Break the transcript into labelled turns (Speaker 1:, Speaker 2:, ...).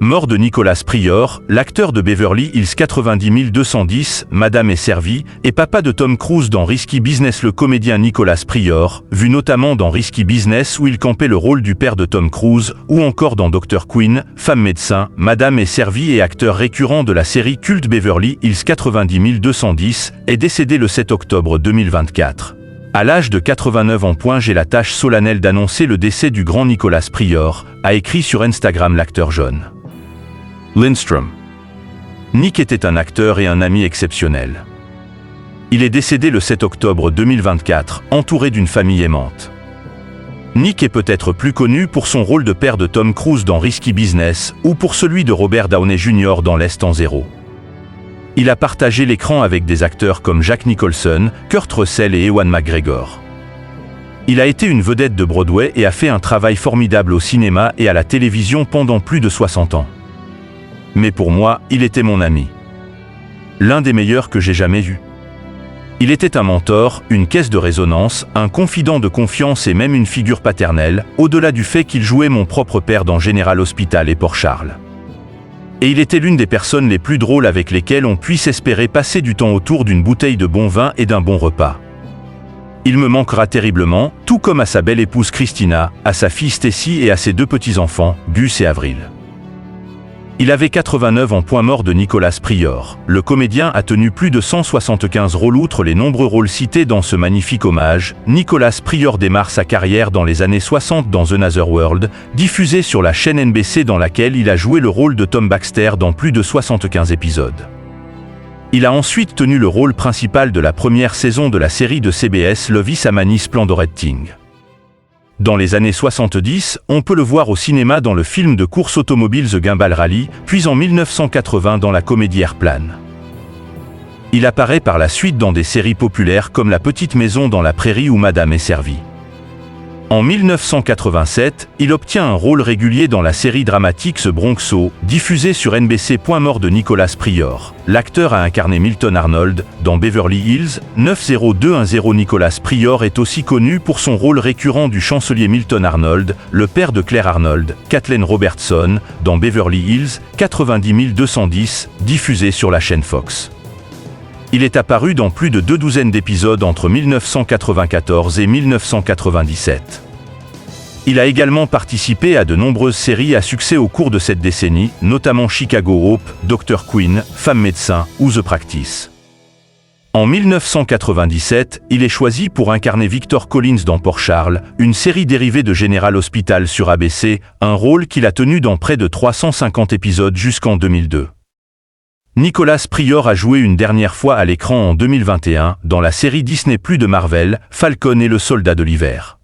Speaker 1: Mort de Nicolas Prior, l'acteur de Beverly Hills 90210, Madame est servie, et papa de Tom Cruise dans Risky Business. Le comédien Nicolas Prior, vu notamment dans Risky Business où il campait le rôle du père de Tom Cruise, ou encore dans Dr. Quinn, femme médecin, Madame est servie et acteur récurrent de la série culte Beverly Hills 90210, est décédé le 7 octobre 2024. À l'âge de 89 ans. J'ai la tâche solennelle d'annoncer le décès du grand Nicolas Prior, a écrit sur Instagram l'acteur John Lindstrom. Nick était un acteur et un ami exceptionnel. Il est décédé le 7 octobre 2024, entouré d'une famille aimante. Nick est peut-être plus connu pour son rôle de père de Tom Cruise dans Risky Business ou pour celui de Robert Downey Jr. dans L'Est en Zéro. Il a partagé l'écran avec des acteurs comme Jack Nicholson, Kurt Russell et Ewan McGregor. Il a été une vedette de Broadway et a fait un travail formidable au cinéma et à la télévision pendant plus de 60 ans. Mais pour moi, il était mon ami. L'un des meilleurs que j'ai jamais vu. Il était un mentor, une caisse de résonance, un confident de confiance et même une figure paternelle, au-delà du fait qu'il jouait mon propre père dans General Hospital et Port Charles. Et il était l'une des personnes les plus drôles avec lesquelles on puisse espérer passer du temps autour d'une bouteille de bon vin et d'un bon repas. Il me manquera terriblement, tout comme à sa belle épouse Christina, à sa fille Stacy et à ses deux petits-enfants, Gus et Avril. Il avait 89 ans. Mort de Nicolas Prior. Le comédien a tenu plus de 175 rôles. Outre les nombreux rôles cités dans ce magnifique hommage, Nicolas Prior démarre sa carrière dans les années 60 dans Another World, diffusée sur la chaîne NBC dans laquelle il a joué le rôle de Tom Baxter dans plus de 75 épisodes. Il a ensuite tenu le rôle principal de la première saison de la série de CBS Love is a Many Splendored Thing. Dans les années 70, on peut le voir au cinéma dans le film de course automobile The Gumball Rally, puis en 1980 dans la comédie Airplane. Il apparaît par la suite dans des séries populaires comme La Petite Maison dans la Prairie ou Madame est servie. En 1987, il obtient un rôle régulier dans la série dramatique The Bronxo, diffusée sur NBC. Mort de Nicolas Prior. L'acteur a incarné Milton Arnold dans Beverly Hills 90210. Nicolas Prior est aussi connu pour son rôle récurrent du chancelier Milton Arnold, le père de Claire Arnold, Kathleen Robertson, dans Beverly Hills 90210, diffusée sur la chaîne Fox. Il est apparu dans plus de 2 d'épisodes entre 1994 et 1997. Il a également participé à de nombreuses séries à succès au cours de cette décennie, notamment Chicago Hope, Dr. Quinn, Femme médecin ou The Practice. En 1997, il est choisi pour incarner Victor Collins dans Port Charles, une série dérivée de General Hospital sur ABC, un rôle qu'il a tenu dans près de 350 épisodes jusqu'en 2002. Nicolas Prior a joué une dernière fois à l'écran en 2021 dans la série Disney+ de Marvel, Falcon et le Soldat de l'hiver.